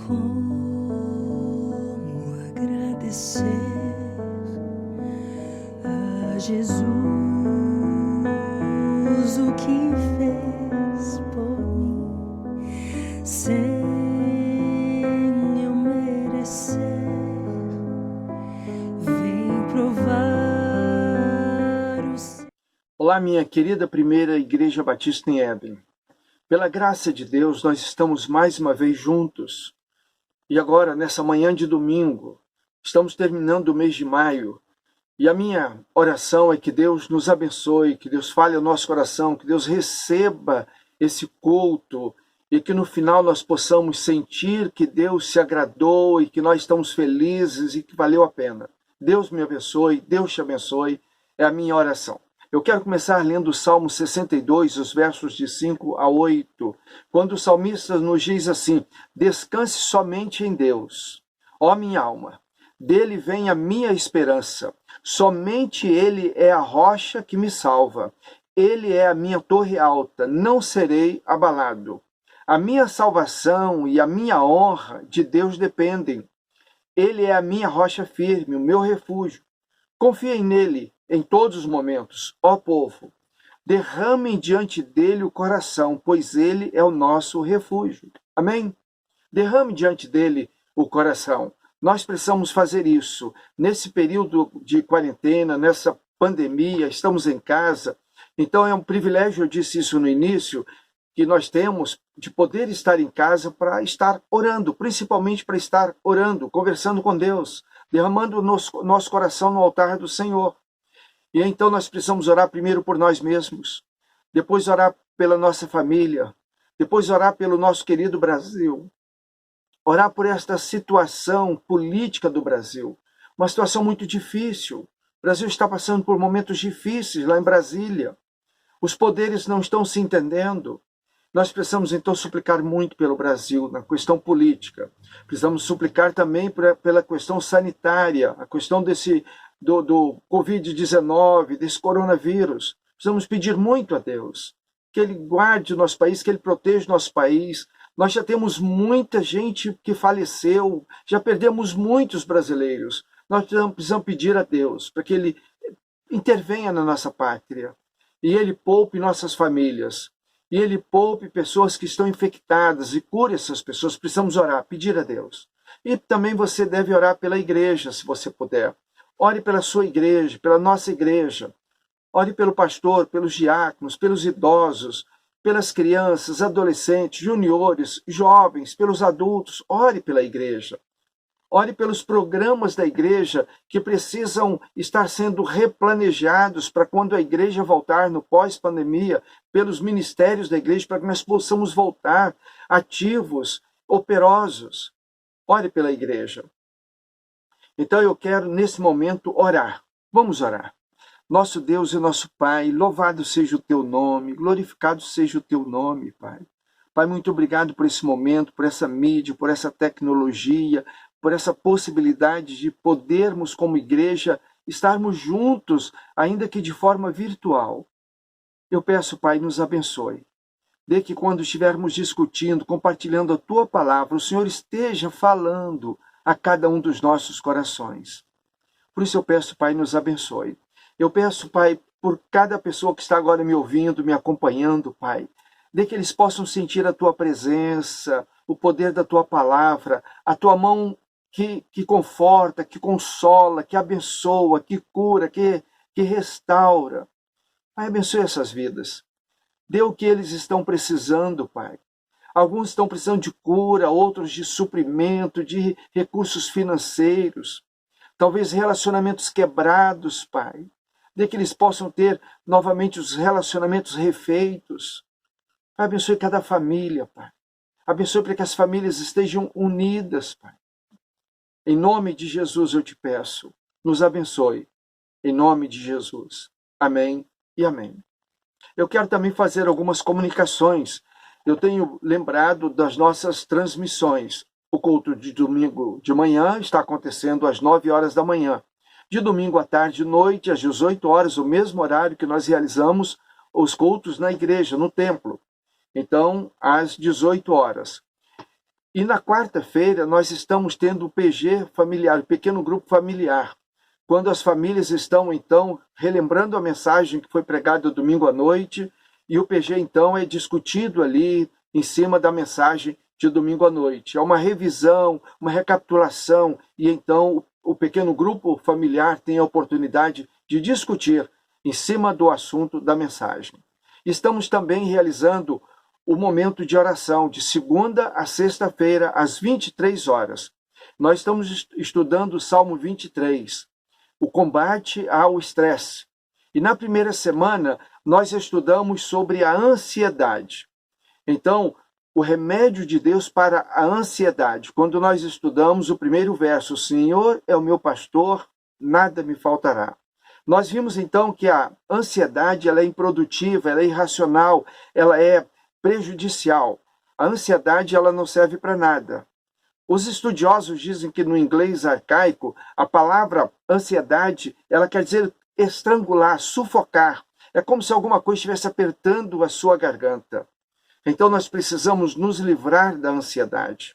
Como agradecer a Jesus o que fez por mim, sem eu merecer. Vem provar o seu. Olá, minha querida primeira Igreja Batista em Éden. Pela graça de Deus, nós estamos mais uma vez juntos. E agora, nessa manhã de domingo, estamos terminando o mês de maio. E a minha oração é que Deus nos abençoe, que Deus fale ao nosso coração, que Deus receba esse culto e que no final nós possamos sentir que Deus se agradou e que nós estamos felizes e que valeu a pena. Deus me abençoe, Deus te abençoe, é a minha oração. Eu quero começar lendo o Salmo 62, os versos de 5 a 8, quando o salmista nos diz assim: descanse somente em Deus, ó minha alma, dele vem a minha esperança, somente ele é a rocha que me salva, ele é a minha torre alta, não serei abalado. A minha salvação e a minha honra de Deus dependem. Ele é a minha rocha firme, o meu refúgio. Confiem nele em todos os momentos, ó povo. Derramem diante dele o coração, pois ele é o nosso refúgio. Amém? Derrame diante dele o coração. Nós precisamos fazer isso. Nesse período de quarentena, nessa pandemia, estamos em casa. Então é um privilégio, eu disse isso no início, que nós temos de poder estar em casa para estar orando, principalmente para estar orando, conversando com Deus, derramando o nosso coração no altar do Senhor. E então nós precisamos orar primeiro por nós mesmos, depois orar pela nossa família, depois orar pelo nosso querido Brasil, orar por esta situação política do Brasil, uma situação muito difícil. O Brasil está passando por momentos difíceis lá em Brasília. Os poderes não estão se entendendo. Nós precisamos então suplicar muito pelo Brasil na questão política. Precisamos suplicar também pela questão sanitária, a questão do Covid-19, desse coronavírus. Precisamos pedir muito a Deus que Ele guarde o nosso país, que Ele proteja o nosso país. Nós já temos muita gente que faleceu, já perdemos muitos brasileiros. Nós precisamos pedir a Deus para que Ele intervenha na nossa pátria e Ele poupe nossas famílias. E Ele poupe pessoas que estão infectadas e cure essas pessoas. Precisamos orar, pedir a Deus. E também você deve orar pela igreja, se você puder. Ore pela sua igreja, pela nossa igreja. Ore pelo pastor, pelos diáconos, pelos idosos, pelas crianças, adolescentes, juniores, jovens, pelos adultos. Ore pela igreja. Ore pelos programas da igreja que precisam estar sendo replanejados para quando a igreja voltar no pós-pandemia, pelos ministérios da igreja, para que nós possamos voltar ativos, operosos. Ore pela igreja. Então eu quero, nesse momento, orar. Vamos orar. Nosso Deus e nosso Pai, louvado seja o teu nome, glorificado seja o teu nome, Pai. Pai, muito obrigado por esse momento, por essa mídia, por essa tecnologia, por essa possibilidade de podermos, como igreja, estarmos juntos, ainda que de forma virtual. Eu peço, Pai, nos abençoe. Dê que quando estivermos discutindo, compartilhando a Tua palavra, o Senhor esteja falando a cada um dos nossos corações. Por isso eu peço, Pai, nos abençoe. Eu peço, Pai, por cada pessoa que está agora me ouvindo, me acompanhando, Pai. Dê que eles possam sentir a Tua presença, o poder da Tua palavra, a Tua mão que conforta, que consola, que abençoa, que cura, que restaura. Pai, abençoe essas vidas. Dê o que eles estão precisando, Pai. Alguns estão precisando de cura, outros de suprimento, de recursos financeiros. Talvez relacionamentos quebrados, Pai. Dê que eles possam ter novamente os relacionamentos refeitos. Pai, abençoe cada família, Pai. Abençoe para que as famílias estejam unidas, Pai. Em nome de Jesus eu te peço, nos abençoe. Em nome de Jesus. Amém e amém. Eu quero também fazer algumas comunicações. Eu tenho lembrado das nossas transmissões. O culto de domingo de manhã está acontecendo às 9 horas da manhã. De domingo à tarde e noite, às 18 horas, o mesmo horário que nós realizamos os cultos na igreja, no templo. Então, às 18 horas. E na quarta-feira nós estamos tendo o PG familiar, o pequeno grupo familiar, quando as famílias estão, então, relembrando a mensagem que foi pregada domingo à noite, e o PG, então, é discutido ali em cima da mensagem de domingo à noite. É uma revisão, uma recapitulação, e então o pequeno grupo familiar tem a oportunidade de discutir em cima do assunto da mensagem. Estamos também realizando o momento de oração, de segunda a sexta-feira, às 23 horas. Nós estamos estudando o Salmo 23, o combate ao estresse. E na primeira semana, nós estudamos sobre a ansiedade. Então, o remédio de Deus para a ansiedade. Quando nós estudamos o primeiro verso, o Senhor é o meu pastor, nada me faltará. Nós vimos então que a ansiedade ela é improdutiva, ela é irracional, ela é prejudicial. A ansiedade ela não serve para nada. Os estudiosos dizem que no inglês arcaico, a palavra ansiedade, ela quer dizer estrangular, sufocar. É como se alguma coisa estivesse apertando a sua garganta. Então nós precisamos nos livrar da ansiedade.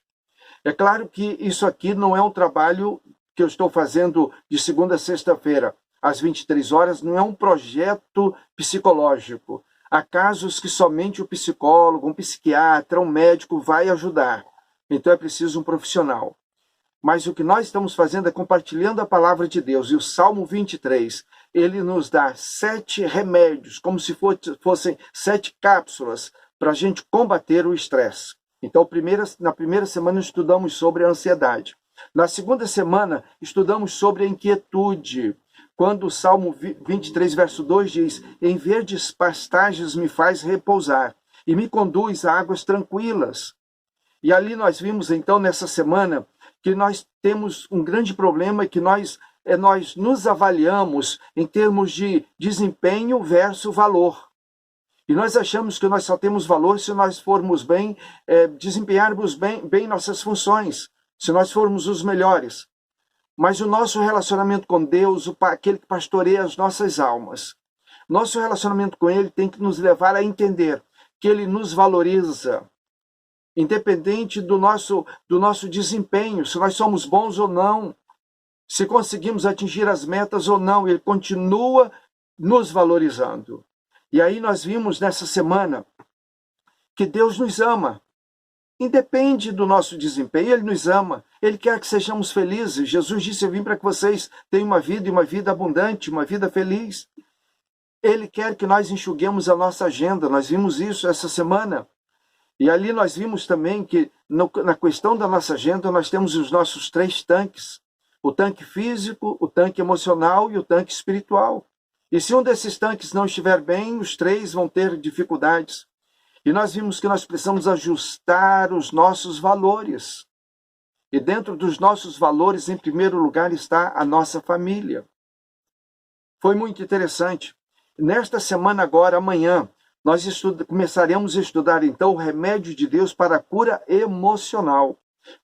É claro que isso aqui não é um trabalho que eu estou fazendo de segunda a sexta-feira, às 23 horas, não é um projeto psicológico. Há casos que somente o psicólogo, um psiquiatra, um médico vai ajudar. Então é preciso um profissional. Mas o que nós estamos fazendo é compartilhando a palavra de Deus. E o Salmo 23, ele nos dá 7 remédios, como se fossem 7 cápsulas para a gente combater o estresse. Então, na primeira semana estudamos sobre a ansiedade. Na segunda semana, estudamos sobre a inquietude. Quando o Salmo 23, verso 2 diz: em verdes pastagens me faz repousar e me conduz a águas tranquilas. E ali nós vimos, então, nessa semana, que nós temos um grande problema, que nós nos avaliamos em termos de desempenho versus valor. E nós achamos que nós só temos valor se nós formos bem, desempenharmos bem nossas funções, se nós formos os melhores. Mas o nosso relacionamento com Deus, aquele que pastoreia as nossas almas, nosso relacionamento com Ele tem que nos levar a entender que Ele nos valoriza, independente do nosso desempenho, se nós somos bons ou não, se conseguimos atingir as metas ou não, Ele continua nos valorizando. E aí nós vimos nessa semana que Deus nos ama. Independe do nosso desempenho, Ele nos ama. Ele quer que sejamos felizes. Jesus disse: eu vim para que vocês tenham uma vida e uma vida abundante, uma vida feliz. Ele quer que nós enxuguemos a nossa agenda. Nós vimos isso essa semana. E ali nós vimos também que na questão da nossa agenda nós temos os nossos 3 tanques. O tanque físico, o tanque emocional e o tanque espiritual. E se um desses tanques não estiver bem, os 3 vão ter dificuldades. E nós vimos que nós precisamos ajustar os nossos valores. E dentro dos nossos valores, em primeiro lugar, está a nossa família. Foi muito interessante. Nesta semana agora, amanhã, nós começaremos a estudar, então, o remédio de Deus para a cura emocional.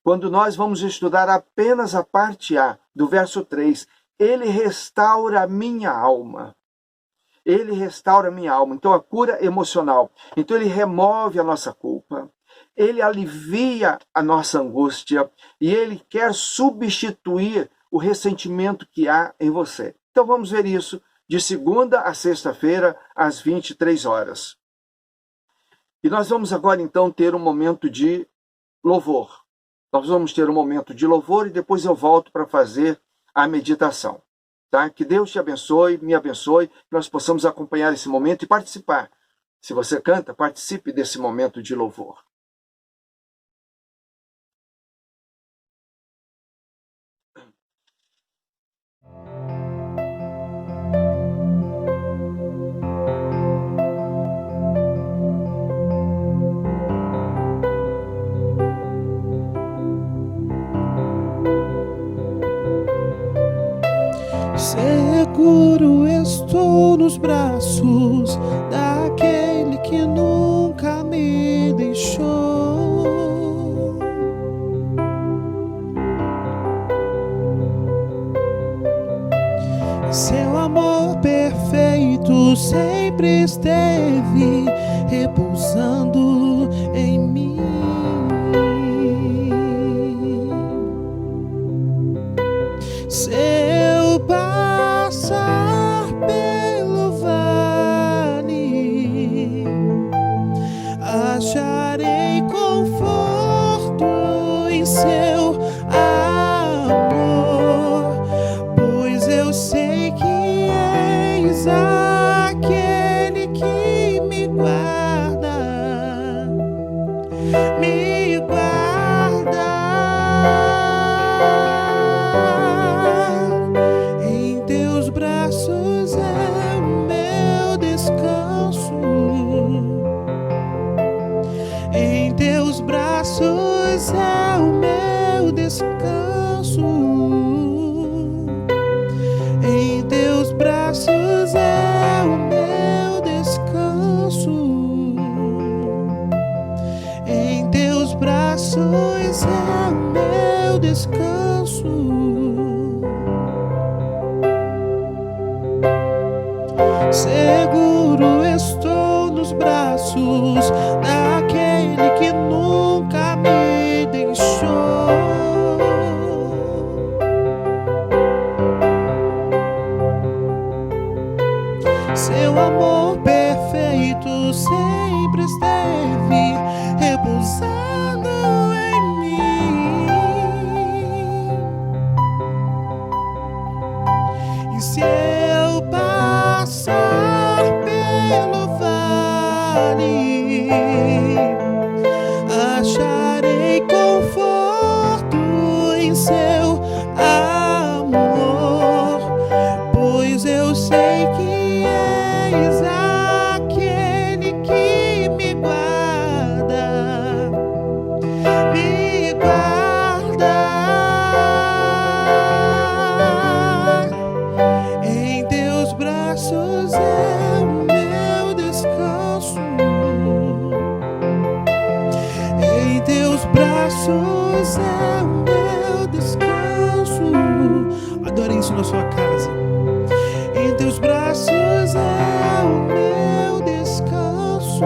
Quando nós vamos estudar apenas a parte A, do verso 3, Ele restaura a minha alma. Ele restaura a minha alma. Então, a cura emocional. Então, Ele remove a nossa culpa. Ele alivia a nossa angústia. E Ele quer substituir o ressentimento que há em você. Então, vamos ver isso de segunda a sexta-feira, às 23 horas. E nós vamos agora, então, ter um momento de louvor. Nós vamos ter um momento de louvor e depois eu volto para fazer a meditação. Tá? Que Deus te abençoe, me abençoe, que nós possamos acompanhar esse momento e participar. Se você canta, participe desse momento de louvor. Seguro estou nos braços daquele que nunca me deixou. Seu amor perfeito sempre esteve repousando em mim. Se eu passar pelo vale, acharei conforto em seu amor, pois eu sei que és aquele que me guarda, me guarda. Em teus braços é o meu descanso, em teus braços é o meu descanso, em teus braços é o meu descanso, em teus braços é o meu descanso. Seguro estou nos braços daquele que nunca me deixou. Seu amor perfeito sempre esteve repousando em mim. E se eu passar pelo vale, acharei conforto em seu amor, pois eu sei que és aquele que me guarda, me guarda. Em teus braços é o meu descanso, em teus braços é o meu descanso. Adore isso na sua casa. Em teus braços é o meu descanso,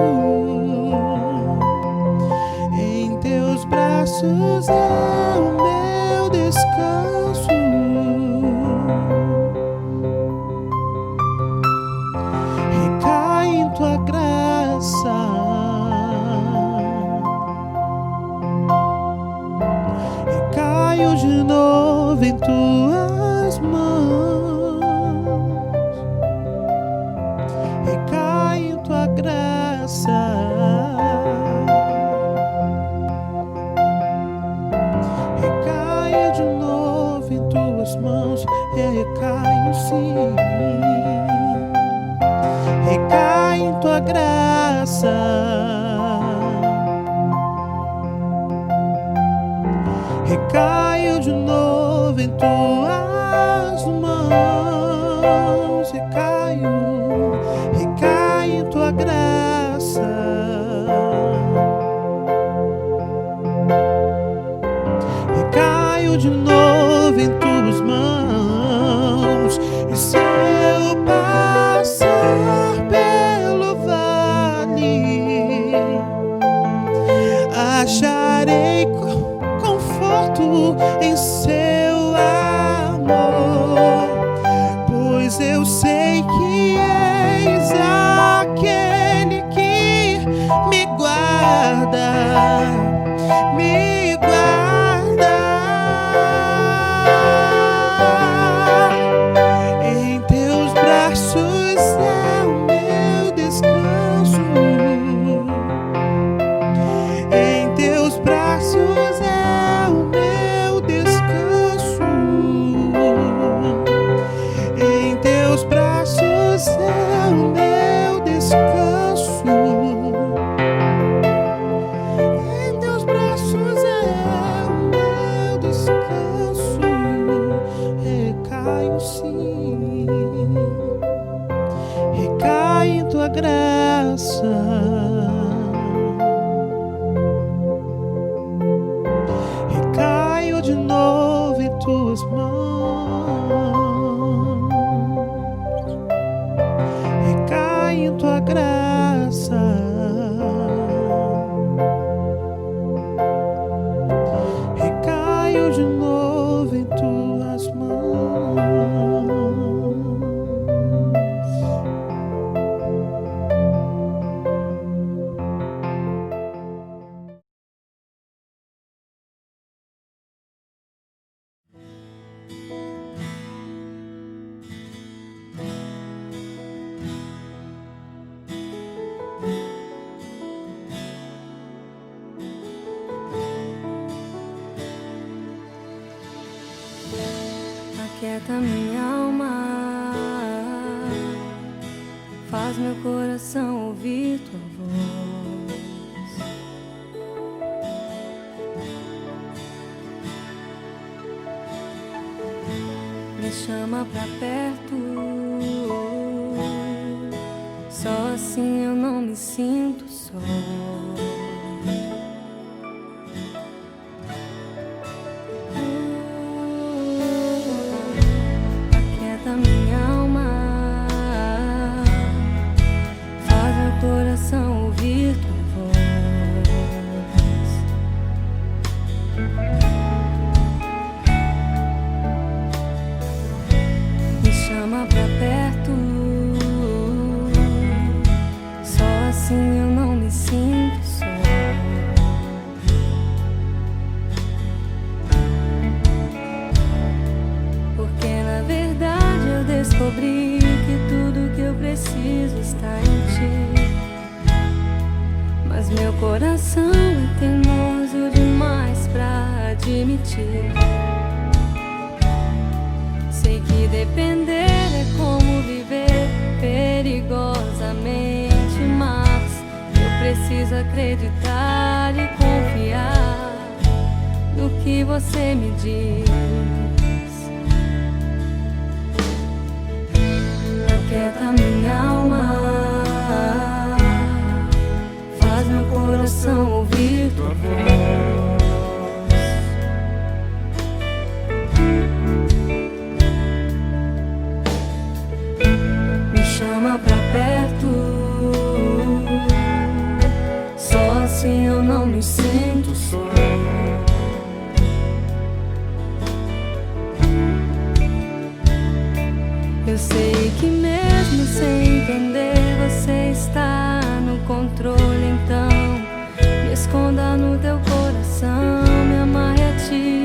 em teus braços é o meu descanso. Recai em tua graça, recaio de novo em tuas mãos, recai em tua graça, recaio de novo em tuas mãos, recaio sim. Recai em tua graça, recaio de novo em tuas mãos, recaio, recaio em tua graça, recaio de novo em tuas mãos. E se eu passar pelo vale, acharei conforto em seu amor, pois eu sei que és aquele que me guarda, me guarda. Em teus braços é o meu descanso, em teus braços é o meu descanso, em teus braços é o meu descanso, em teus braços é o meu descanso. Recaio sim, recai em tua graça, recaio de novo em tuas mãos, recai em tua graça, recaio de novo em tuas mãos. Aquieta minha alma, faz meu coração ouvir tua voz. Me chama pra perto, só assim eu não me sinto só. Aquieta minha alma, faz meu coração ouvir tua voz. Me chama pra perto, só assim eu não me sinto só. Porque na verdade eu descobri que tudo que eu preciso está em ti. Mas meu coração é teimoso demais pra admitir. Sei que depender é como viver perigosamente, mas eu preciso acreditar e confiar no que você me diz. Aquieta minha alma, faz meu coração ouvir tua voz. Me chama pra perto, só assim eu não me sinto só. Eu sei que mesmo sem entender você está no controle, então me esconda no teu coração, me amarre a ti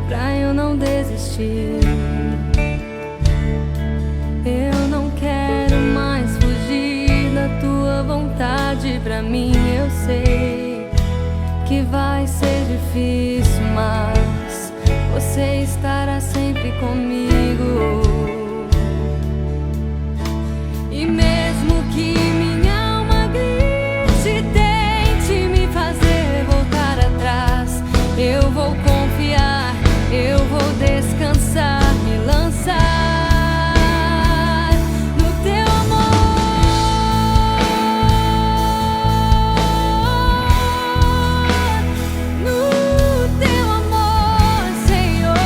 pra eu não desistir. Eu não quero mais fugir da tua vontade pra mim. Eu sei que vai ser difícil, mas você estará sempre comigo. E mesmo que minha alma grite e tente me fazer voltar atrás, eu vou confiar, eu vou descansar, me lançar no teu amor, no teu amor, Senhor.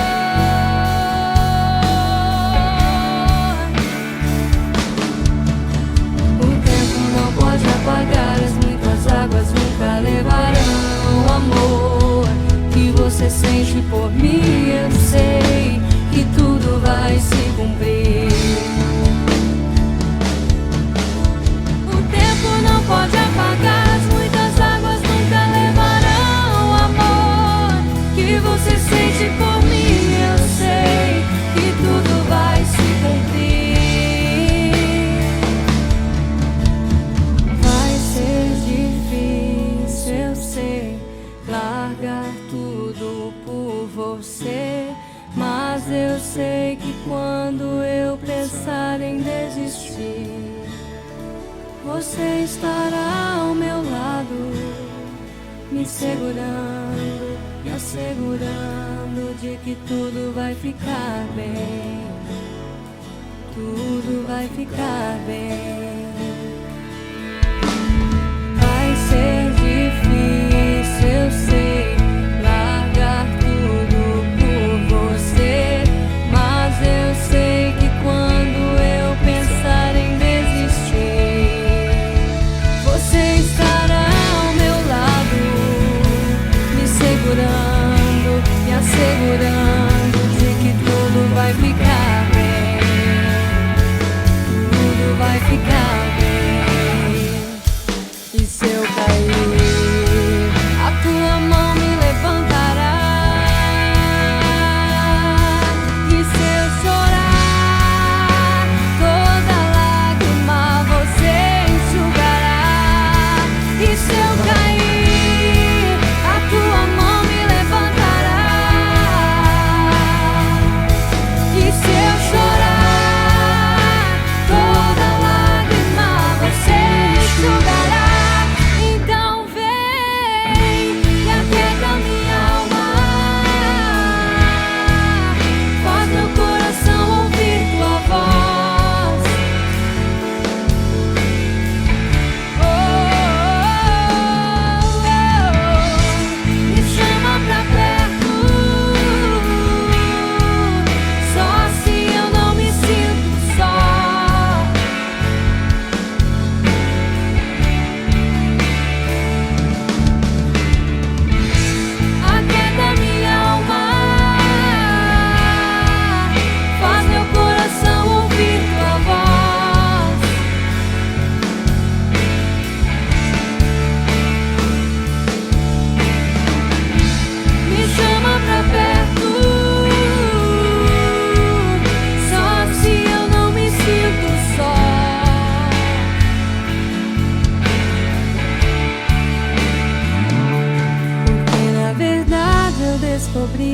O tempo não pode apagar, as muitas águas nunca levarão o amor que você sente por mim. Eu sei que tudo vai se cumprir. O tempo não pode apagar, as muitas águas nunca levarão o amor que você sente por mim. Eu sei que tudo vai se cumprir. Vai ser difícil, eu sei, largar tudo por você, mas eu sei que quando eu pensar em desistir, você estará ao meu lado, me segurando, me assegurando de que tudo vai ficar bem, tudo vai ficar bem. Vai ser difícil, eu sei, largar tudo por você, mas eu sei que quando eu pensar em desistir, você estará ao meu lado, me segurando, me assegurando de que tudo vai ficar bem, tudo vai ficar bem.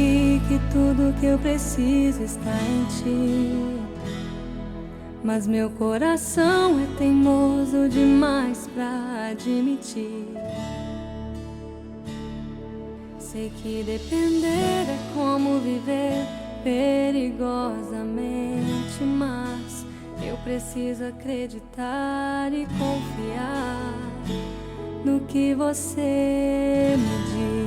sei que tudo que eu preciso está em ti, mas meu coração é teimoso demais pra admitir. Sei que depender é como viver perigosamente, mas eu preciso acreditar e confiar no que você me diz.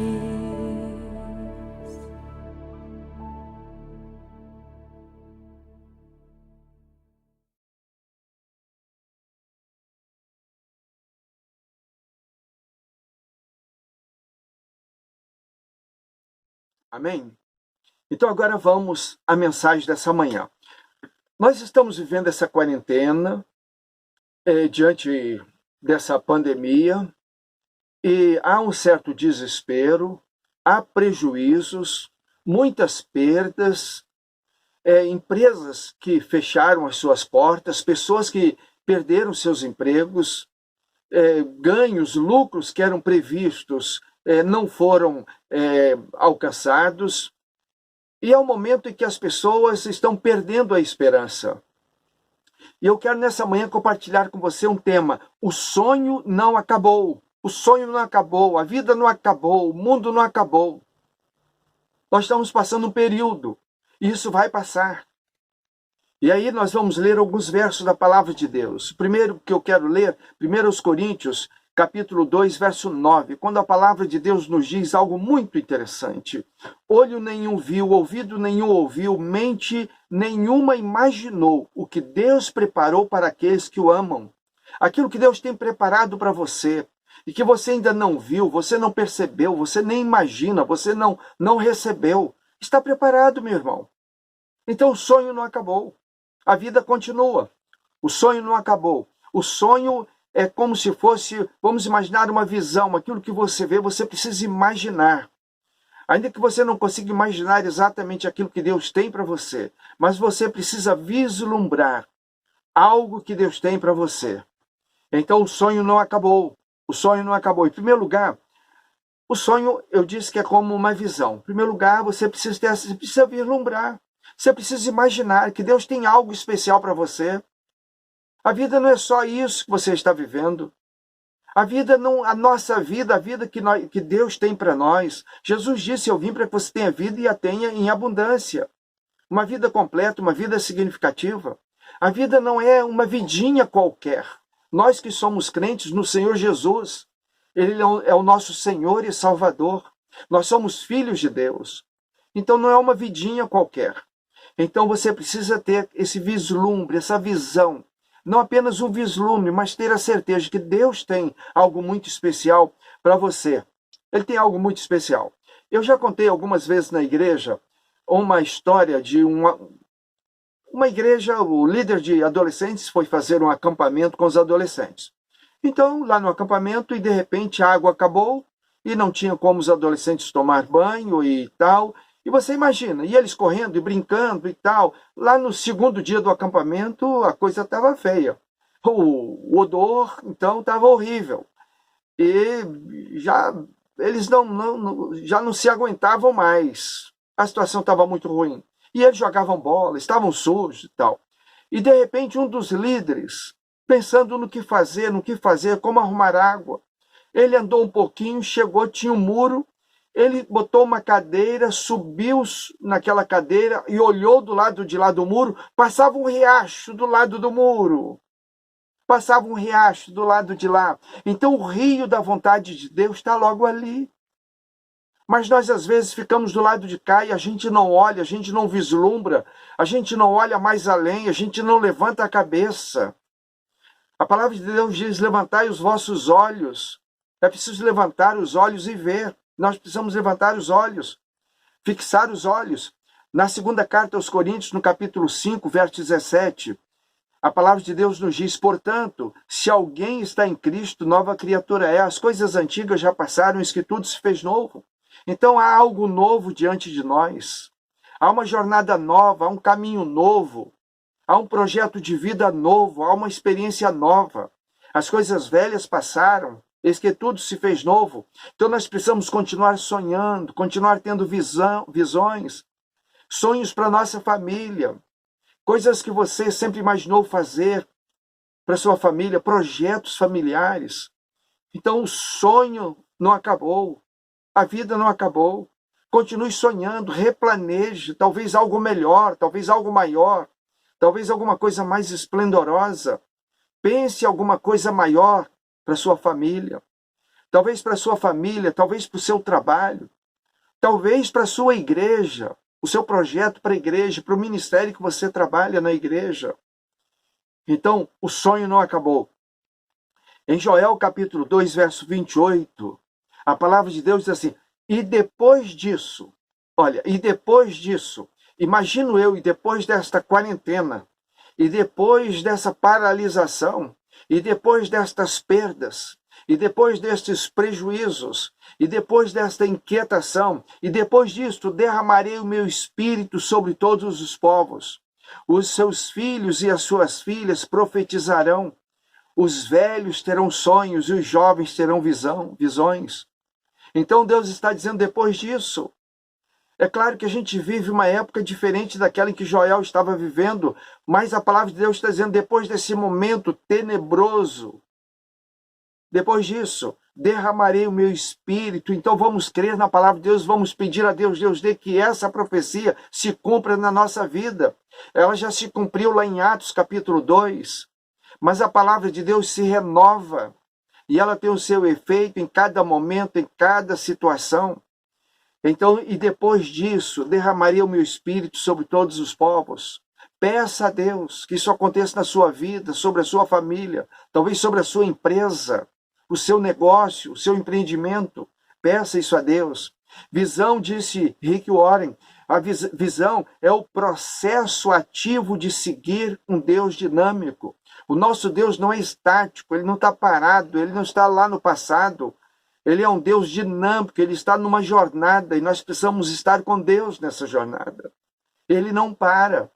Amém? Então agora vamos à mensagem dessa manhã. Nós estamos vivendo essa quarentena diante dessa pandemia e há um certo desespero, há prejuízos, muitas perdas, empresas que fecharam as suas portas, pessoas que perderam seus empregos, ganhos, lucros que eram previstos não foram alcançados. E é o momento em que as pessoas estão perdendo a esperança. E eu quero nessa manhã compartilhar com você um tema: o sonho não acabou. O sonho não acabou, a vida não acabou, o mundo não acabou. Nós estamos passando um período e isso vai passar. E aí nós vamos ler alguns versos da palavra de Deus. O primeiro que eu quero ler, 1 Coríntios, capítulo 2, verso 9, quando a palavra de Deus nos diz algo muito interessante. Olho nenhum viu, ouvido nenhum ouviu, mente nenhuma imaginou o que Deus preparou para aqueles que o amam. Aquilo que Deus tem preparado para você e que você ainda não viu, você não percebeu, você nem imagina, você não recebeu. Está preparado, meu irmão. Então o sonho não acabou. A vida continua. O sonho não acabou. O sonho é como se fosse, vamos imaginar uma visão, aquilo que você vê, você precisa imaginar. Ainda que você não consiga imaginar exatamente aquilo que Deus tem para você, mas você precisa vislumbrar algo que Deus tem para você. Então o sonho não acabou. O sonho não acabou. Em primeiro lugar, o sonho, eu disse que é como uma visão. Em primeiro lugar, você precisa vislumbrar. Você precisa imaginar que Deus tem algo especial para você. A vida não é só isso que você está vivendo. A vida não, a nossa vida, a vida que Deus tem para nós. Jesus disse: eu vim para que você tenha vida e a tenha em abundância. Uma vida completa, uma vida significativa. A vida não é uma vidinha qualquer. Nós que somos crentes no Senhor Jesus, Ele é o nosso Senhor e Salvador. Nós somos filhos de Deus. Então não é uma vidinha qualquer. Então você precisa ter esse vislumbre, essa visão. Não apenas um vislumbre, mas ter a certeza de que Deus tem algo muito especial para você. Ele tem algo muito especial. Eu já contei algumas vezes na igreja uma história de uma igreja, o líder de adolescentes foi fazer um acampamento com os adolescentes. Então, lá no acampamento, e de repente a água acabou e não tinha como os adolescentes tomar banho e tal. E você imagina, e eles correndo e brincando e tal. Lá no segundo dia do acampamento, a coisa estava feia. O odor, então, estava horrível. E já eles já não se aguentavam mais. A situação estava muito ruim. E eles jogavam bola, estavam sujos e tal. E, de repente, um dos líderes, pensando no que fazer, como arrumar água, ele andou um pouquinho, chegou, tinha um muro. Ele botou uma cadeira, subiu naquela cadeira e olhou do lado de lá do muro. Passava um riacho do lado do muro. Passava um riacho do lado de lá. Então o rio da vontade de Deus está logo ali. Mas nós às vezes ficamos do lado de cá e a gente não olha, a gente não vislumbra, a gente não olha mais além, a gente não levanta a cabeça. A palavra de Deus diz: levantai os vossos olhos. É preciso levantar os olhos e ver. Nós precisamos levantar os olhos, fixar os olhos. Na segunda carta aos Coríntios, no capítulo 5, verso 17, a palavra de Deus nos diz: portanto, se alguém está em Cristo, nova criatura é. As coisas antigas já passaram, eis que tudo se fez novo. Então há algo novo diante de nós. Há uma jornada nova, há um caminho novo, há um projeto de vida novo, há uma experiência nova. As coisas velhas passaram Eis que tudo se fez novo. Então nós precisamos continuar sonhando, continuar tendo visões, sonhos para nossa família, coisas que você sempre imaginou fazer para sua família, projetos familiares. Então o sonho não acabou, a vida não acabou. Continue sonhando, replaneje, talvez algo melhor, talvez algo maior, talvez alguma coisa mais esplendorosa. Pense em alguma coisa maior para sua família, talvez para sua família, talvez para o seu trabalho, talvez para a sua igreja, o seu projeto para a igreja, para o ministério que você trabalha na igreja. Então, o sonho não acabou. Em Joel capítulo 2, verso 28, a palavra de Deus diz assim, e depois disso, olha, e depois disso, imagino eu, e depois desta quarentena, e depois dessa paralisação, e depois destas perdas, e depois destes prejuízos, e depois desta inquietação, e depois disto derramarei o meu espírito sobre todos os povos. Os seus filhos e as suas filhas profetizarão, os velhos terão sonhos e os jovens terão visões. Então Deus está dizendo depois disso. É claro que a gente vive uma época diferente daquela em que Joel estava vivendo, mas a palavra de Deus está dizendo, depois desse momento tenebroso, depois disso, derramarei o meu espírito. Então vamos crer na palavra de Deus, vamos pedir a Deus, Deus dê que essa profecia se cumpra na nossa vida. Ela já se cumpriu lá em Atos capítulo 2, mas a palavra de Deus se renova, e ela tem o seu efeito em cada momento, em cada situação. Então, e depois disso, derramaria o meu espírito sobre todos os povos. Peça a Deus que isso aconteça na sua vida, sobre a sua família, talvez sobre a sua empresa, o seu negócio, o seu empreendimento. Peça isso a Deus. Visão, disse Rick Warren, a visão é o processo ativo de seguir um Deus dinâmico. O nosso Deus não é estático, ele não está parado, ele não está lá no passado. Ele é um Deus dinâmico, ele está numa jornada e nós precisamos estar com Deus nessa jornada. Ele não para.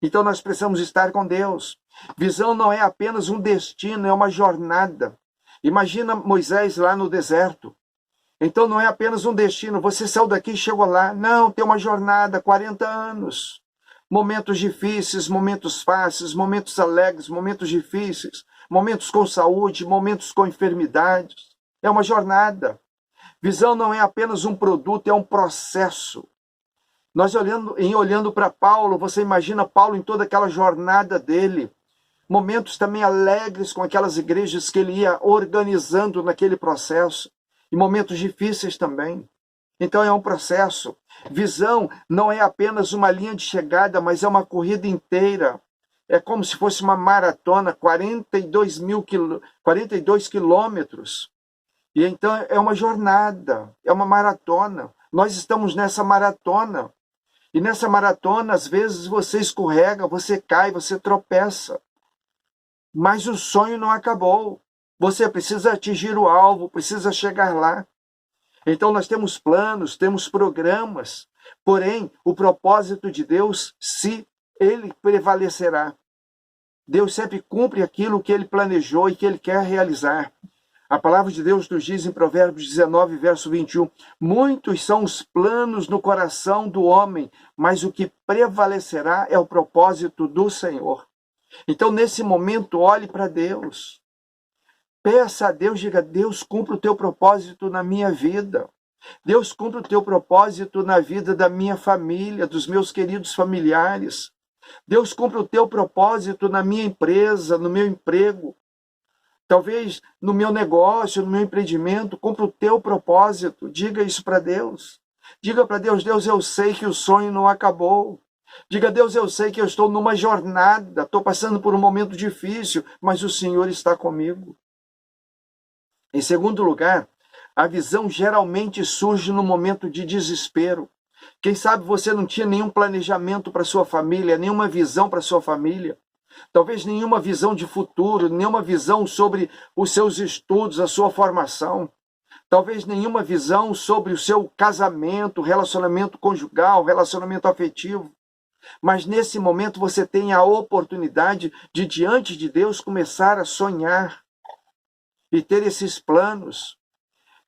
Então nós precisamos estar com Deus. Visão não é apenas um destino, é uma jornada. Imagina Moisés lá no deserto. Então não é apenas um destino, você saiu daqui e chegou lá. Não, tem uma jornada, 40 anos. Momentos difíceis, momentos fáceis, momentos alegres, momentos difíceis, momentos com saúde, momentos com enfermidades. É uma jornada. Visão não é apenas um produto, é um processo. Nós olhando para Paulo, você imagina Paulo em toda aquela jornada dele. Momentos também alegres com aquelas igrejas que ele ia organizando naquele processo. E momentos difíceis também. Então é um processo. Visão não é apenas uma linha de chegada, mas é uma corrida inteira. É como se fosse uma maratona, 42 quilômetros. E então é uma jornada, é uma maratona. Nós estamos nessa maratona. E nessa maratona, às vezes, você escorrega, você cai, você tropeça. Mas o sonho não acabou. Você precisa atingir o alvo, precisa chegar lá. Então nós temos planos, temos programas. Porém, o propósito de Deus, se ele prevalecerá. Deus sempre cumpre aquilo que ele planejou e que ele quer realizar. A palavra de Deus nos diz em Provérbios 19, verso 21, muitos são os planos no coração do homem, mas o que prevalecerá é o propósito do Senhor. Então, nesse momento, olhe para Deus. Peça a Deus, diga, Deus, cumpra o teu propósito na minha vida. Deus, cumpra o teu propósito na vida da minha família, dos meus queridos familiares. Deus, cumpra o teu propósito na minha empresa, no meu emprego. Talvez no meu negócio, no meu empreendimento, cumpra o teu propósito. Diga isso para Deus. Diga para Deus, Deus, eu sei que o sonho não acabou. Diga, Deus, eu sei que eu estou numa jornada, estou passando por um momento difícil, mas o Senhor está comigo. Em segundo lugar, a visão geralmente surge no momento de desespero. Quem sabe você não tinha nenhum planejamento para sua família, nenhuma visão para sua família. Talvez nenhuma visão de futuro, nenhuma visão sobre os seus estudos, a sua formação. Talvez nenhuma visão sobre o seu casamento, relacionamento conjugal, relacionamento afetivo. Mas nesse momento você tem a oportunidade de, diante de Deus, começar a sonhar. e ter esses planos.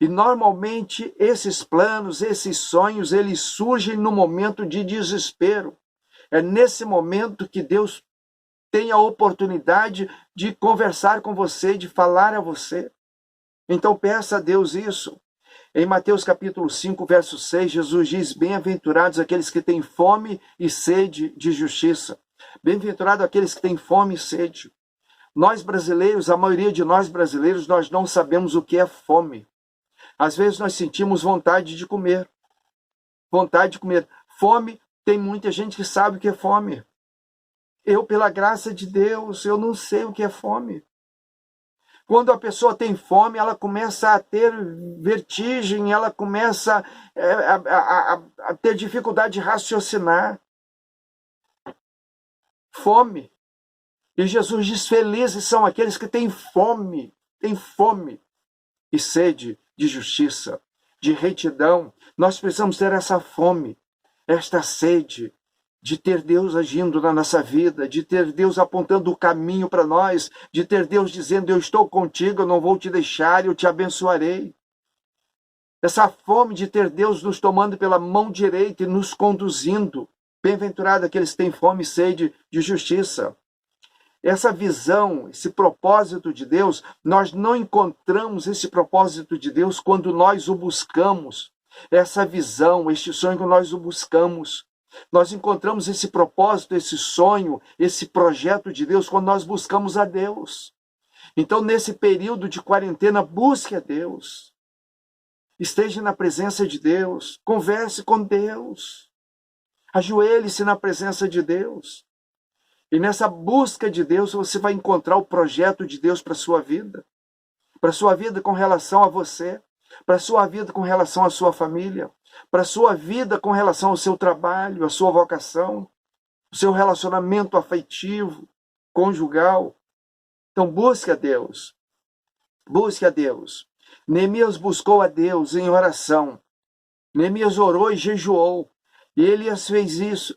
E normalmente esses planos, esses sonhos, eles surgem no momento de desespero. É nesse momento que Deus tem a oportunidade de conversar com você, de falar a você. Então peça a Deus isso. Em Mateus capítulo 5, verso 6, Jesus diz: bem-aventurados aqueles que têm fome e sede de justiça. Bem-aventurados aqueles que têm fome e sede. Nós brasileiros, a maioria de nós brasileiros, nós não sabemos o que é fome. Às vezes nós sentimos vontade de comer. Vontade de comer. Fome, tem muita gente que sabe o que é fome. Eu, pela graça de Deus, eu não sei o que é fome. Quando a pessoa tem fome, ela começa a ter vertigem, ela começa a ter dificuldade de raciocinar. Fome. E Jesus diz: felizes são aqueles que têm fome e sede de justiça, de retidão. Nós precisamos ter essa fome, esta sede de ter Deus agindo na nossa vida, de ter Deus apontando o caminho para nós, de ter Deus dizendo: eu estou contigo, eu não vou te deixar, eu te abençoarei. Essa fome de ter Deus nos tomando pela mão direita e nos conduzindo. Bem-aventurado aqueles que têm fome e sede de justiça. Essa visão, esse propósito de Deus, nós não encontramos esse propósito de Deus quando nós o buscamos. Essa visão, este sonho que nós o buscamos. Nós encontramos esse propósito, esse sonho, esse projeto de Deus quando nós buscamos a Deus. Então, nesse período de quarentena, busque a Deus. Esteja na presença de Deus. Converse com Deus. Ajoelhe-se na presença de Deus. E nessa busca de Deus, você vai encontrar o projeto de Deus para a sua vida. Para a sua vida com relação a você. Para a sua vida com relação à sua família. Para a sua vida com relação ao seu trabalho, à sua vocação. O seu relacionamento afetivo, conjugal. Então busque a Deus. Busque a Deus. Neemias buscou a Deus em oração. Neemias orou e jejuou. E Elias fez isso.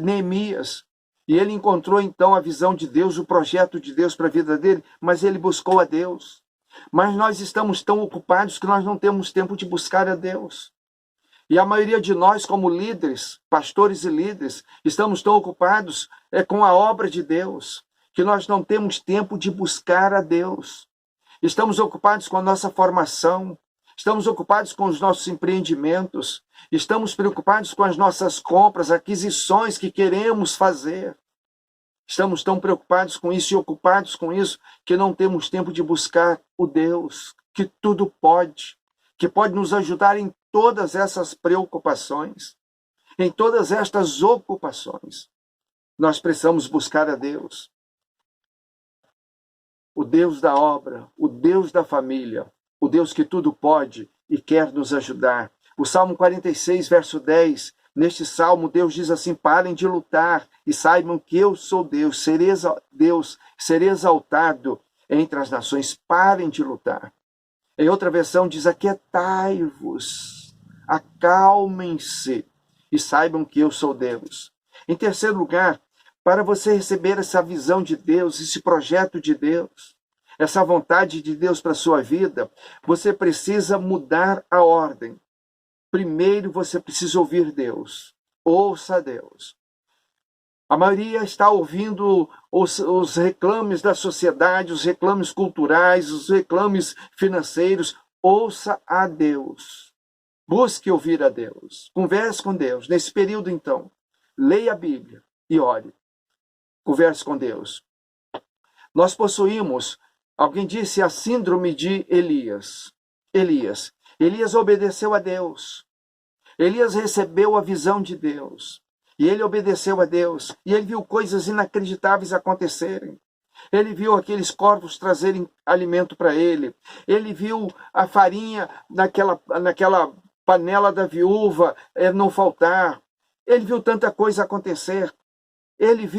Neemias. E ele encontrou então a visão de Deus, o projeto de Deus para a vida dele, mas ele buscou a Deus. Mas nós estamos tão ocupados que nós não temos tempo de buscar a Deus. E a maioria de nós, como líderes, pastores e líderes, estamos tão ocupados com a obra de Deus, que nós não temos tempo de buscar a Deus. Estamos ocupados com a nossa formação, estamos ocupados com os nossos empreendimentos, estamos preocupados com as nossas compras, aquisições que queremos fazer. Estamos tão preocupados com isso e ocupados com isso que não temos tempo de buscar o Deus que tudo pode, que pode nos ajudar em todas essas preocupações, em todas estas ocupações. Nós precisamos buscar a Deus. O Deus da obra, o Deus da família, o Deus que tudo pode e quer nos ajudar. O Salmo 46, verso 10, neste salmo Deus diz assim: parem de lutar e saibam que eu sou Deus, serei exaltado entre as nações. Parem de lutar. Em outra versão diz: aquietai-vos, acalmem-se e saibam que eu sou Deus. Em terceiro lugar, para você receber essa visão de Deus, esse projeto de Deus, essa vontade de Deus para a sua vida, você precisa mudar a ordem. Primeiro você precisa ouvir Deus. Ouça Deus. A maioria está ouvindo os reclames da sociedade, os reclames culturais, os reclames financeiros. Ouça a Deus. Busque ouvir a Deus. Converse com Deus. Nesse período, então, leia a Bíblia e ore. Converse com Deus. Nós possuímos, alguém disse, a síndrome de Elias. Elias obedeceu a Deus. Elias recebeu a visão de Deus. E ele obedeceu a Deus. E ele viu coisas inacreditáveis acontecerem. Ele viu aqueles corvos trazerem alimento para ele. Ele viu a farinha naquela panela da viúva não faltar. Ele viu tanta coisa acontecer. Ele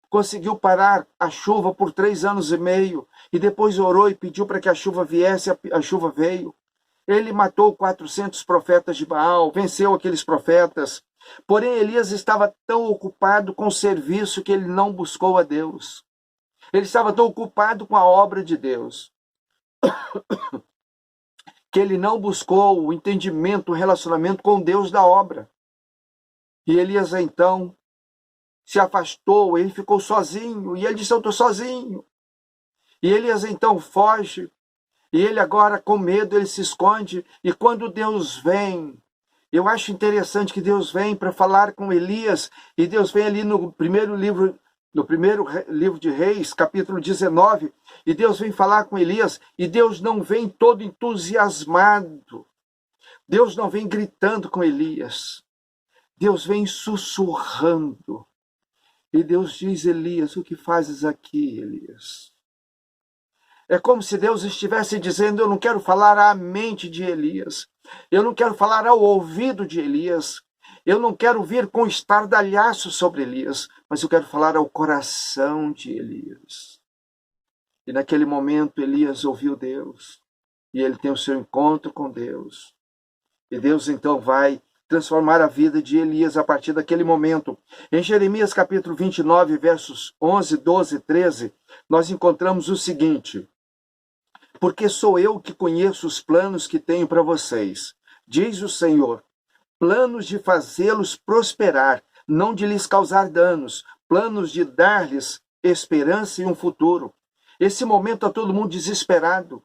conseguiu parar a chuva por 3 anos e meio. E depois orou e pediu para que a chuva viesse. A chuva veio. Ele matou 400 profetas de Baal. Venceu aqueles profetas. Porém, Elias estava tão ocupado com o serviço que ele não buscou a Deus. Ele estava tão ocupado com a obra de Deus. que ele não buscou o entendimento, o relacionamento com Deus da obra. E Elias então se afastou, ele ficou sozinho, e ele disse: eu estou sozinho. E Elias então foge, e ele agora com medo, ele se esconde, e quando Deus vem, eu acho interessante que Deus vem para falar com Elias, e Deus vem ali no primeiro livro de Reis, capítulo 19, e Deus vem falar com Elias, e Deus não vem todo entusiasmado, Deus não vem gritando com Elias, Deus vem sussurrando, e Deus diz: Elias, o que fazes aqui, Elias? É como se Deus estivesse dizendo: eu não quero falar à mente de Elias, eu não quero falar ao ouvido de Elias, eu não quero vir com estardalhaço sobre Elias, mas eu quero falar ao coração de Elias. E naquele momento Elias ouviu Deus, e ele tem o seu encontro com Deus. E Deus então vai transformar a vida de Elias a partir daquele momento. Em Jeremias capítulo 29, versos 11, 12 e 13, nós encontramos o seguinte: porque sou eu que conheço os planos que tenho para vocês, diz o Senhor, planos de fazê-los prosperar, não de lhes causar danos, planos de dar-lhes esperança e um futuro. Esse momento está todo mundo desesperado,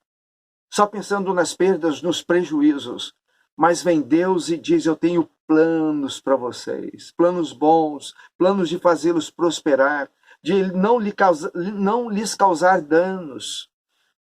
só pensando nas perdas, nos prejuízos. Mas vem Deus e diz: eu tenho planos para vocês, planos bons, planos de fazê-los prosperar, de não lhes causar danos,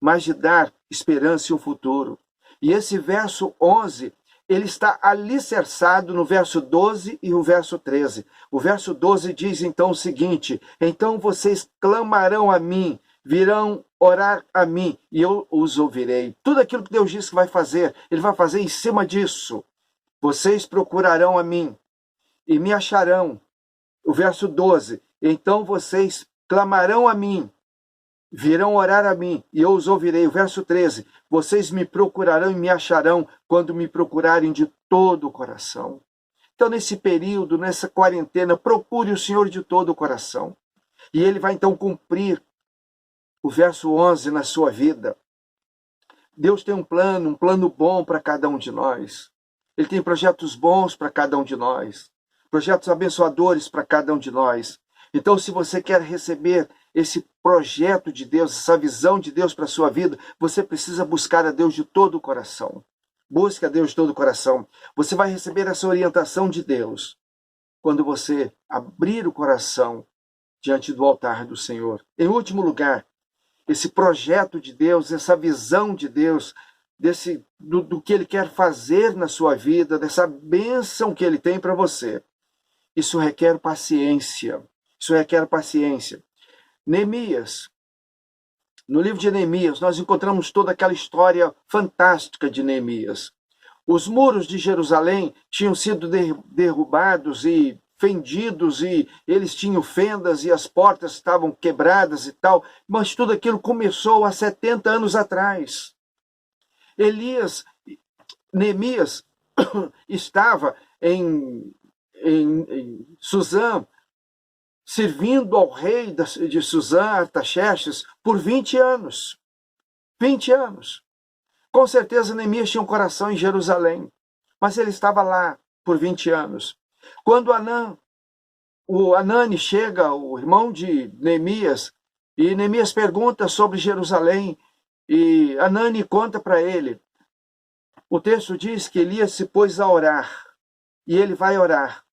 mas de dar esperança e um futuro. E esse verso 11, ele está alicerçado no verso 12 e o verso 13. O verso 12 diz então o seguinte: então vocês clamarão a mim, virão orar a mim, e eu os ouvirei. Tudo aquilo que Deus disse que vai fazer, ele vai fazer em cima disso. Vocês procurarão a mim e me acharão. O verso 12, então vocês clamarão a mim, virão orar a mim, e eu os ouvirei. O verso 13, vocês me procurarão e me acharão quando me procurarem de todo o coração. Então, nesse período, nessa quarentena, procure o Senhor de todo o coração. E ele vai então cumprir o verso 11 na sua vida. Deus tem um plano bom para cada um de nós. Ele tem projetos bons para cada um de nós. Projetos abençoadores para cada um de nós. Então, se você quer receber esse projeto de Deus, essa visão de Deus para a sua vida, você precisa buscar a Deus de todo o coração. Busque a Deus de todo o coração. Você vai receber essa orientação de Deus quando você abrir o coração diante do altar do Senhor. Em último lugar, esse projeto de Deus, essa visão de Deus, do que Ele quer fazer na sua vida, dessa bênção que Ele tem para você. Isso requer paciência. Isso requer paciência. Neemias. No livro de Neemias, nós encontramos toda aquela história fantástica de Neemias. Os muros de Jerusalém tinham sido derrubados e fendidos, e eles tinham fendas, e as portas estavam quebradas e tal, mas tudo aquilo começou há 70 anos atrás. Neemias estava em Suzã, servindo ao rei de Suzã, Artaxerxes, por 20 anos. 20 anos. Com certeza Neemias tinha um coração em Jerusalém, mas ele estava lá por 20 anos. Quando o Anani chega, o irmão de Neemias, e Neemias pergunta sobre Jerusalém, e Anani conta para ele. O texto diz que Elias se pôs a orar, e ele vai orar.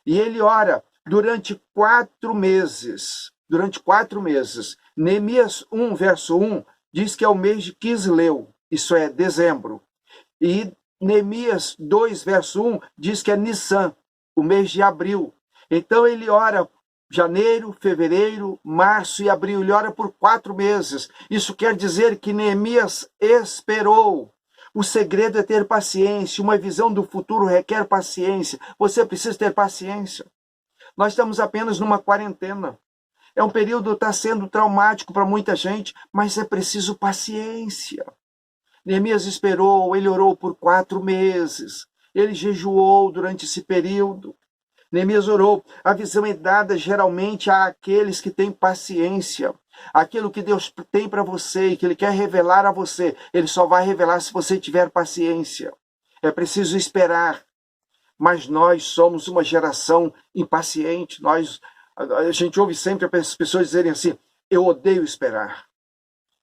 E ele ora durante 4 meses. Durante 4 meses. Neemias 1, verso 1, diz que é o mês de Quisleu, isso é, dezembro. E Neemias 2, verso 1, diz que é Nissan, o mês de abril. Então ele ora janeiro, fevereiro, março e abril. Ele ora por 4 meses. Isso quer dizer que Neemias esperou. O segredo é ter paciência. Uma visão do futuro requer paciência. Você precisa ter paciência. Nós estamos apenas numa quarentena. É um período que está sendo traumático para muita gente, mas é preciso paciência. Neemias esperou, ele orou por 4 meses. Ele jejuou durante esse período. Neemias orou. A visão é dada geralmente àqueles que têm paciência. Aquilo que Deus tem para você e que Ele quer revelar a você, Ele só vai revelar se você tiver paciência. É preciso esperar. Mas nós somos uma geração impaciente. A gente ouve sempre as pessoas dizerem assim: eu odeio esperar.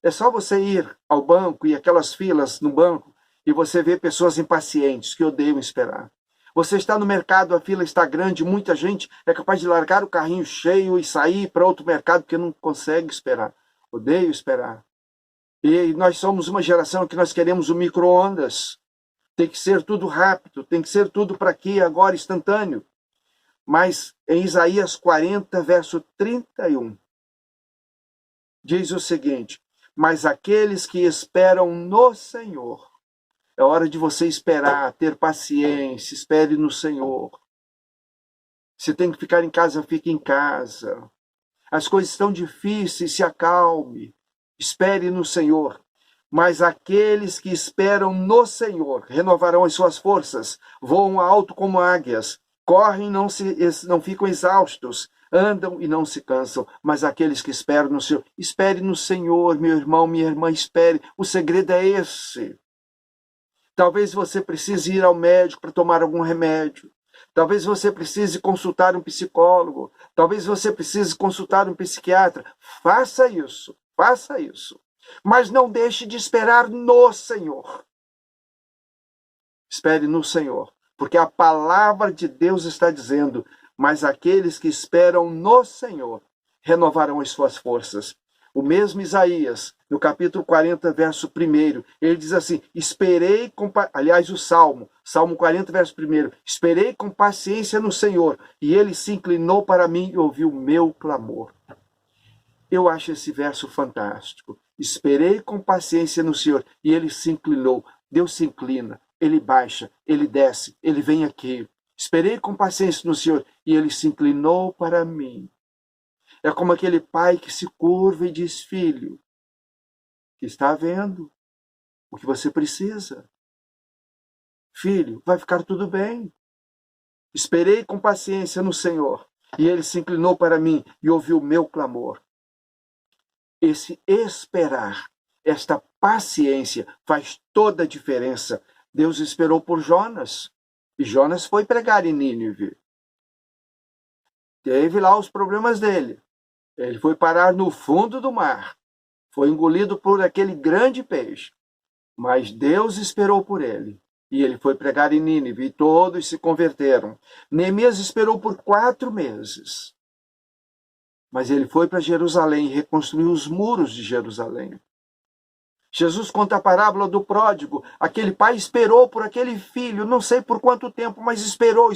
É só você ir ao banco e aquelas filas no banco e você vê pessoas impacientes que odeiam esperar. Você está no mercado, a fila está grande, muita gente é capaz de largar o carrinho cheio e sair para outro mercado porque não consegue esperar. Odeio esperar. E nós somos uma geração que nós queremos o micro-ondas. Tem que ser tudo rápido, tem que ser tudo para aqui, agora, instantâneo. Mas em Isaías 40, verso 31, diz o seguinte: mas aqueles que esperam no Senhor, é hora de você esperar, ter paciência, espere no Senhor. Se tem que ficar em casa, fique em casa. As coisas estão difíceis, se acalme, espere no Senhor. Mas aqueles que esperam no Senhor renovarão as suas forças, voam alto como águias, correm e não ficam exaustos, andam e não se cansam. Mas aqueles que esperam no Senhor, espere no Senhor, meu irmão, minha irmã, espere. O segredo é esse. Talvez você precise ir ao médico para tomar algum remédio. Talvez você precise consultar um psicólogo. Talvez você precise consultar um psiquiatra. Faça isso, faça isso. Mas não deixe de esperar no Senhor. Espere no Senhor, porque a palavra de Deus está dizendo: mas aqueles que esperam no Senhor renovarão as suas forças. O mesmo Isaías, no capítulo 40, verso 1, ele diz assim: esperei com... Aliás, o Salmo 40, verso 1, esperei com paciência no Senhor, e ele se inclinou para mim e ouviu o meu clamor. Eu acho esse verso fantástico. Esperei com paciência no Senhor e ele se inclinou. Deus se inclina, ele baixa, ele desce, ele vem aqui. Esperei com paciência no Senhor e ele se inclinou para mim. É como aquele pai que se curva e diz: filho, que está vendo o que você precisa. Filho, vai ficar tudo bem. Esperei com paciência no Senhor e ele se inclinou para mim e ouviu o meu clamor. Esse esperar, esta paciência faz toda a diferença. Deus esperou por Jonas, e Jonas foi pregar em Nínive. Teve lá os problemas dele. Ele foi parar no fundo do mar, foi engolido por aquele grande peixe. Mas Deus esperou por ele, e ele foi pregar em Nínive, e todos se converteram. Neemias esperou por 4 meses. Mas ele foi para Jerusalém e reconstruiu os muros de Jerusalém. Jesus conta a parábola do pródigo. Aquele pai esperou por aquele filho, não sei por quanto tempo, mas esperou.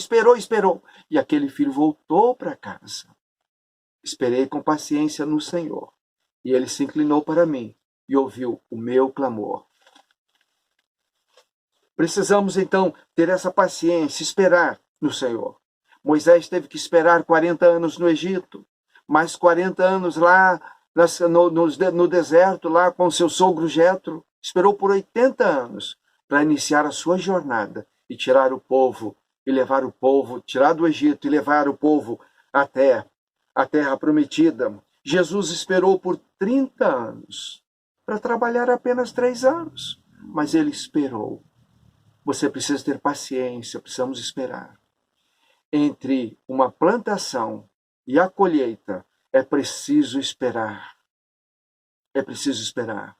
E aquele filho voltou para casa. Esperei com paciência no Senhor, e ele se inclinou para mim e ouviu o meu clamor. Precisamos, então, ter essa paciência, esperar no Senhor. Moisés teve que esperar 40 anos no Egito. Mais 40 anos lá no deserto, lá com seu sogro Jetro. Esperou por 80 anos para iniciar a sua jornada e tirar o povo, e levar o povo, tirar do Egito e levar o povo até a terra prometida. Jesus esperou por 30 anos para trabalhar apenas 3 anos, mas ele esperou. Você precisa ter paciência, precisamos esperar. Entre uma plantação e a colheita, é preciso esperar. É preciso esperar.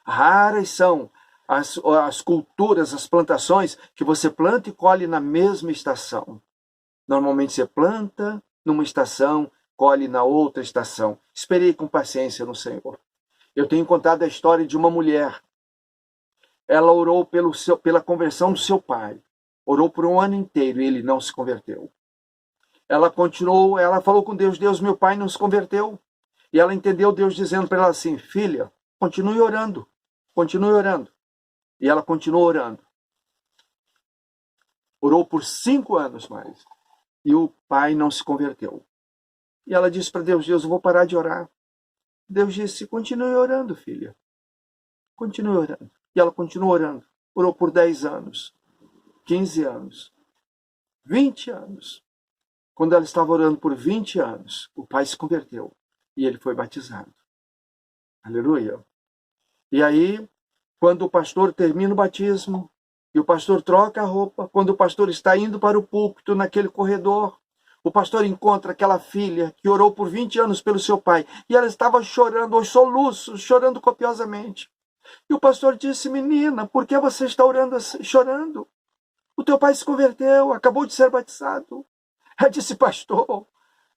Raras são as culturas, as plantações que você planta e colhe na mesma estação. Normalmente você planta numa estação, colhe na outra estação. Esperei com paciência no Senhor. Eu tenho contado a história de uma mulher. Ela orou pela conversão do seu pai. Orou por 1 ano inteiro e ele não se converteu. Ela continuou, ela falou com Deus: Deus, meu pai não se converteu. E ela entendeu Deus dizendo para ela assim: filha, continue orando, continue orando. E ela continuou orando. Orou por 5 anos mais. E o pai não se converteu. E ela disse para Deus: Deus, eu vou parar de orar. Deus disse: continue orando, filha. Continue orando. E ela continuou orando. Orou por 10 anos, 15 anos, 20 anos. Quando ela estava orando por 20 anos, o pai se converteu e ele foi batizado. Aleluia. E aí, quando o pastor termina o batismo, e o pastor troca a roupa, quando o pastor está indo para o púlpito naquele corredor, o pastor encontra aquela filha que orou por 20 anos pelo seu pai, e ela estava chorando aos soluços, chorando copiosamente. E o pastor disse: menina, por que você está orando assim, chorando? O teu pai se converteu, acabou de ser batizado. Ela disse: pastor,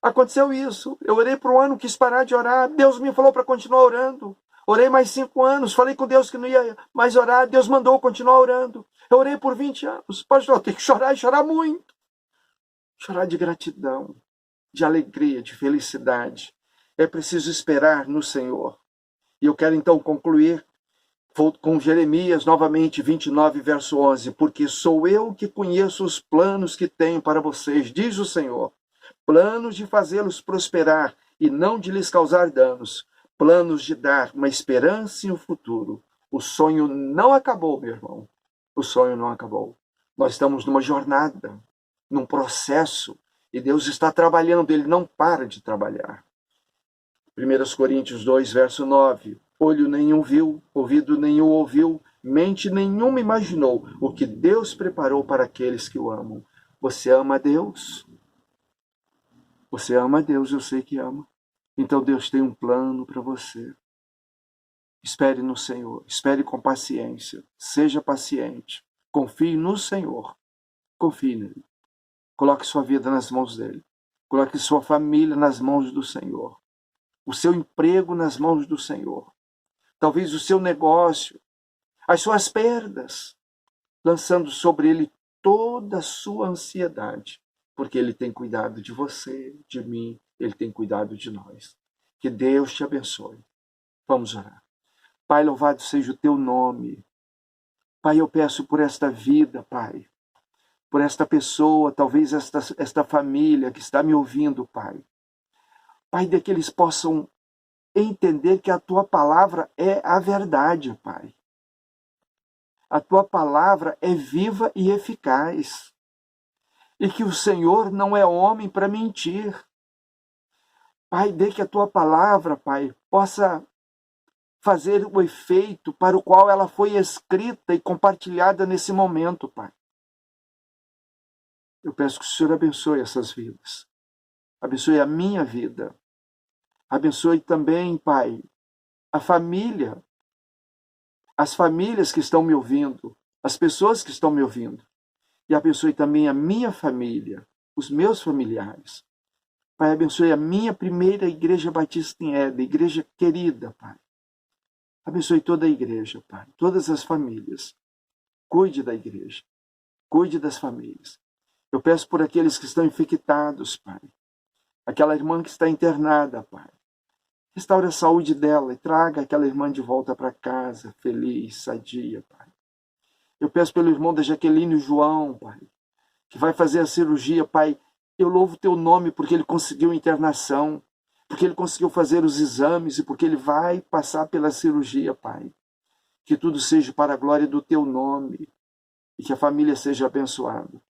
aconteceu isso. Eu orei por um ano, quis parar de orar. Deus me falou para continuar orando. Orei mais 5 anos, falei com Deus que não ia mais orar. Deus mandou continuar orando. Eu orei por 20 anos. Pastor, tem que chorar e chorar muito. Chorar de gratidão, de alegria, de felicidade. É preciso esperar no Senhor. E eu quero então concluir com Jeremias, novamente, 29, verso 11. Porque sou eu que conheço os planos que tenho para vocês, diz o Senhor. Planos de fazê-los prosperar e não de lhes causar danos. Planos de dar uma esperança e um futuro. O sonho não acabou, meu irmão. O sonho não acabou. Nós estamos numa jornada, num processo, e Deus está trabalhando, Ele não para de trabalhar. 1 Coríntios 2, verso 9. Olho nenhum viu, ouvido nenhum ouviu, mente nenhuma imaginou o que Deus preparou para aqueles que o amam. Você ama a Deus? Você ama a Deus, eu sei que ama. Então Deus tem um plano para você. Espere no Senhor, espere com paciência, seja paciente, confie no Senhor, confie nele. Coloque sua vida nas mãos dele, coloque sua família nas mãos do Senhor, o seu emprego nas mãos do Senhor, talvez o seu negócio, as suas perdas, lançando sobre ele toda a sua ansiedade, porque ele tem cuidado de você, de mim, ele tem cuidado de nós. Que Deus te abençoe. Vamos orar. Pai, louvado seja o teu nome. Pai, eu peço por esta vida, Pai, por esta pessoa, talvez esta família que está me ouvindo, Pai. Pai, de que eles possam entender que a tua palavra é a verdade, Pai. A tua palavra é viva e eficaz. E que o Senhor não é homem para mentir. Pai, dê que a tua palavra, Pai, possa fazer o efeito para o qual ela foi escrita e compartilhada nesse momento, Pai. Eu peço que o Senhor abençoe essas vidas. Abençoe a minha vida. Abençoe também, Pai, a família, as famílias que estão me ouvindo, as pessoas que estão me ouvindo. E abençoe também a minha família, os meus familiares. Pai, abençoe a minha primeira igreja batista em Éden, igreja querida, Pai. Abençoe toda a igreja, Pai, todas as famílias. Cuide da igreja, cuide das famílias. Eu peço por aqueles que estão infectados, Pai. Aquela irmã que está internada, Pai. Restaure a saúde dela e traga aquela irmã de volta para casa, feliz, sadia, Pai. Eu peço pelo irmão da Jaqueline e o João, Pai, que vai fazer a cirurgia, Pai. Eu louvo o teu nome porque ele conseguiu internação, porque ele conseguiu fazer os exames e porque ele vai passar pela cirurgia, Pai. Que tudo seja para a glória do teu nome e que a família seja abençoada.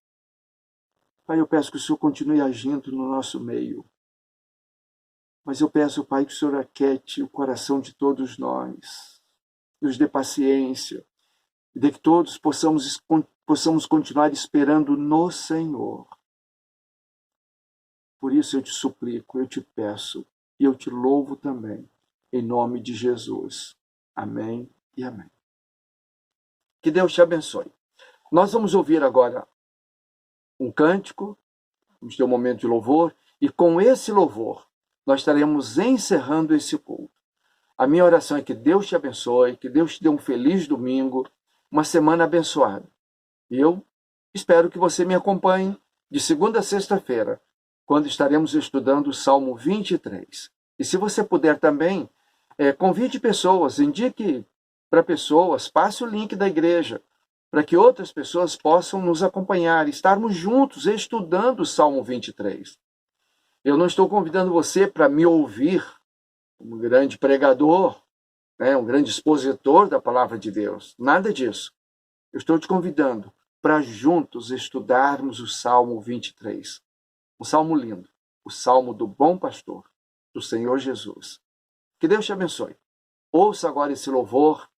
Pai, eu peço que o Senhor continue agindo no nosso meio. Mas eu peço, Pai, que o Senhor aquete o coração de todos nós, nos dê paciência, e de que todos possamos continuar esperando no Senhor. Por isso eu te suplico, eu te peço, e eu te louvo também, em nome de Jesus. Amém e amém. Que Deus te abençoe. Nós vamos ouvir agora um cântico, vamos ter um momento de louvor, e com esse louvor nós estaremos encerrando esse culto. A minha oração é que Deus te abençoe, que Deus te dê um feliz domingo, uma semana abençoada. E eu espero que você me acompanhe de segunda a sexta-feira, quando estaremos estudando o Salmo 23. E se você puder também, convide pessoas, indique para pessoas, passe o link da igreja, para que outras pessoas possam nos acompanhar, estarmos juntos estudando o Salmo 23. Eu não estou convidando você para me ouvir como um grande pregador, um grande expositor da palavra de Deus. Nada disso. Eu estou te convidando para juntos estudarmos o Salmo 23. Um salmo lindo. O salmo do bom pastor, do Senhor Jesus. Que Deus te abençoe. Ouça agora esse louvor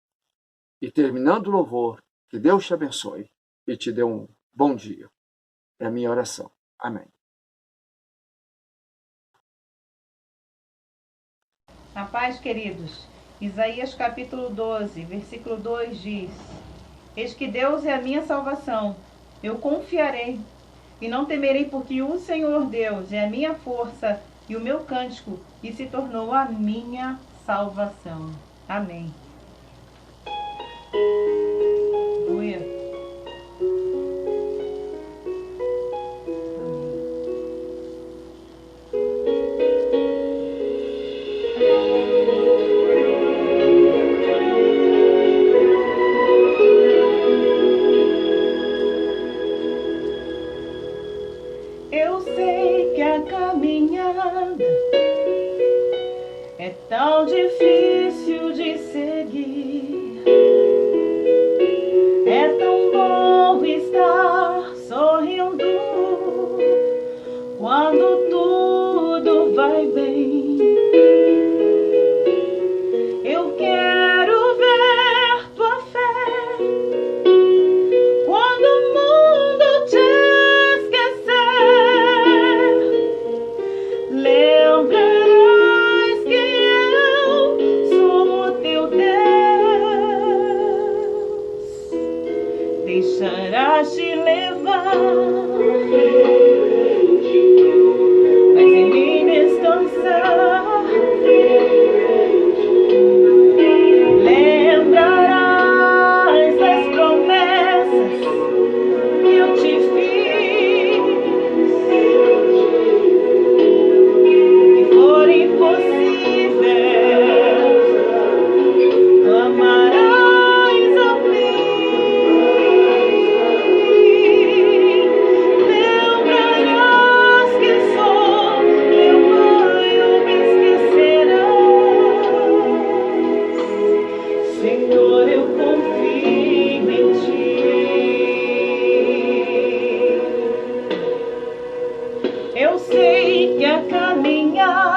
e, terminando o louvor, que Deus te abençoe e te dê um bom dia. É a minha oração. Amém. A paz, queridos. Isaías capítulo 12, versículo 2 diz: Eis que Deus é a minha salvação, eu confiarei e não temerei, porque o Senhor Deus é a minha força e o meu cântico, e se tornou a minha salvação. Amém. Aleluia. Eu sei que a caminhada é tão difícil de seguir. É tão bom estar sorrindo quando tudo vai bem. Eu quero ver tua fé quando o mundo te esquecer. Lembrarás que eu sou o teu Deus. Deixarás te levar, mas em mim descansar. Lembrarás das promessas que eu te fiz. Se for impossível, clamarás a mim. Lembrarás que sou teu Pai, ou me esquecerás. Senhor, eu confio em ti. Eu sei que a caminhada